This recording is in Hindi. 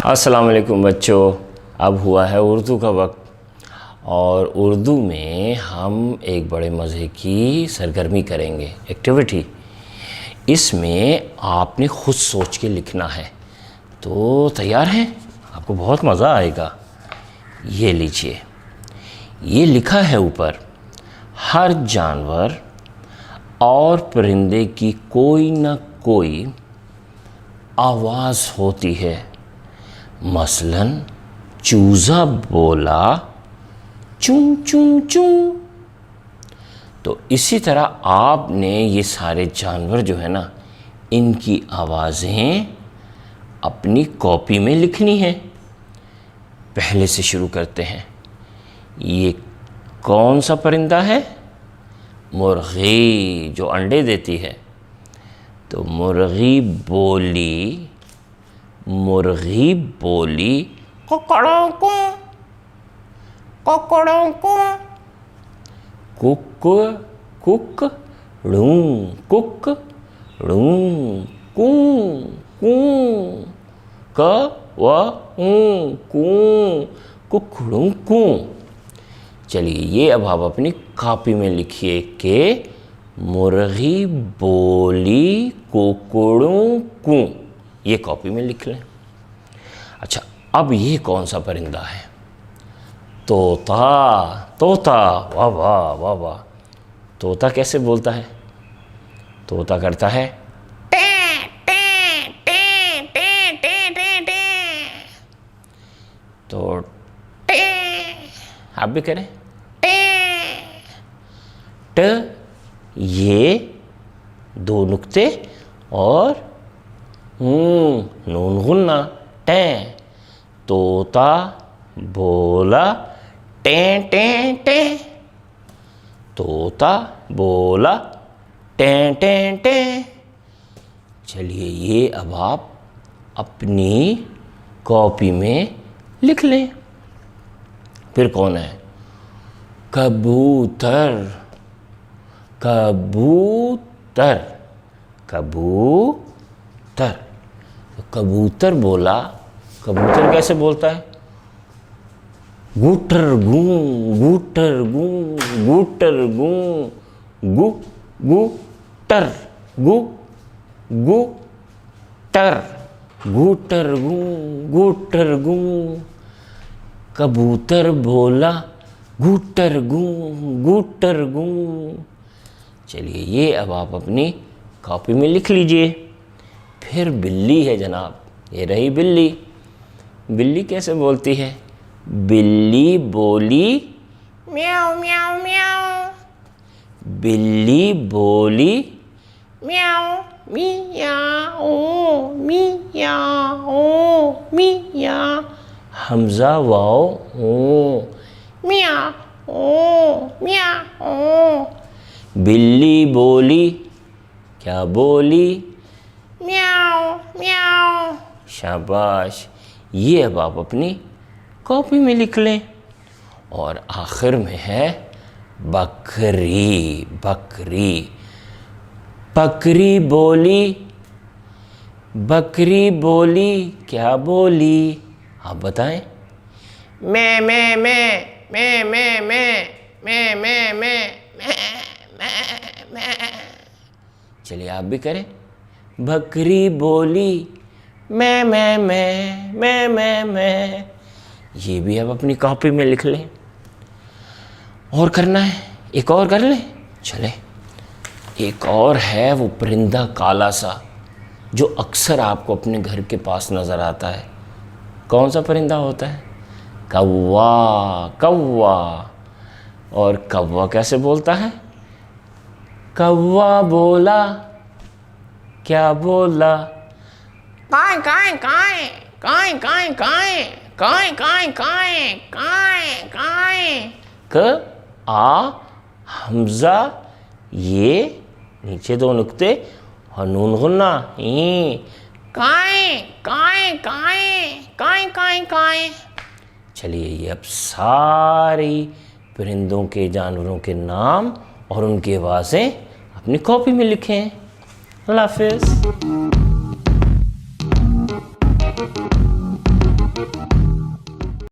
अस्सलाम वालेकुम बच्चों, अब हुआ है उर्दू का वक्त और उर्दू में हम एक बड़े मज़े की सरगर्मी करेंगे, एक्टिविटी। इसमें आपने खुद सोच के लिखना है। तो तैयार हैं? आपको बहुत मज़ा आएगा। ये लीजिए, ये लिखा है ऊपर, हर जानवर और परिंदे की कोई न कोई आवाज़ होती है। मसलन चूज़ा बोला चूं चूं चूं। तो इसी तरह आपने ये सारे जानवर जो है ना, इनकी आवाज़ें अपनी कॉपी में लिखनी है। पहले से शुरू करते हैं। ये कौन सा परिंदा है? मुर्गी, जो अंडे देती है। तो मुर्गी बोली कुकड़ों को, कुकड़ों को। कुक कुक ड़ू कुक ड़ू कू कू क व ऊ कू कुकड़ू कू। चलिए, ये अब आप अपनी कॉपी में लिखिए कि मुर्गी बोली कुकड़ों कू। ये कॉपी में लिख लें। अच्छा, अब ये कौन सा परिंदा है? तोता। तोता, वाह वाह वाह वाह। तोता कैसे बोलता है? तोता करता है टे टे टे टे टे टे टे। तो टे, आप भी करें टे। ट, ये दो नुक्ते और नून गुन्ना, टे। तोता बोला टे टे टे। तोता बोला टे टे टे। चलिए, ये अब आप अपनी कॉपी में लिख लें। फिर कौन है? कबूतर। कबूतर, कबूतर। तो कबूतर बोला, कबूतर कैसे बोलता है? गूटर गू, गूटर गू, गूटर गू, गु गूटर गु गूटर, गूटर गू, गूटर गू। कबूतर बोला गूटर गू, गूटर गू। चलिए, ये अब आप अपनी कॉपी में लिख लीजिए। फिर बिल्ली है जनाब, ये रही बिल्ली। बिल्ली कैसे बोलती है? बिल्ली बोली म्याऊ म्याऊ म्याऊ। बिल्ली बोली म्याऊ मियाओ मियाओ मिया। हमजा वाओ ओ म्याओ म्याओ। बिल्ली बोली, क्या बोली? म्याऊ म्याऊ। शाबाश। ये अब आप अपनी कॉपी में लिख लें। और आखिर में है बकरी। बकरी, बकरी बोली, बकरी बोली, क्या बोली? आप बताएं। मैं मैं मैं मैं मैं मैं मैं मैं मैं। चलिए, आप भी करें। बकरी बोली मैं मैं मैं मैं मैं मैं। ये भी अब अपनी कॉपी में लिख लें। और करना है, एक और कर लें। चले, एक और है, वो परिंदा काला सा, जो अक्सर आपको अपने घर के पास नज़र आता है। कौन सा परिंदा होता है? कौवा। कौवा। और कौवा कैसे बोलता है? कौवा बोला, क्या बोला? काय काय काय काय काय काय काय काय काय काय काय। क आ हमजा, ये नीचे दो नुक्ते और नून गुन्ना ई। काय काय काय काय काय काय। चलिए, ये अब सारी परिंदों के, जानवरों के नाम और उनकी आवाज़ें अपनी कॉपी में लिखें। अल्लाह हाफ़िज़।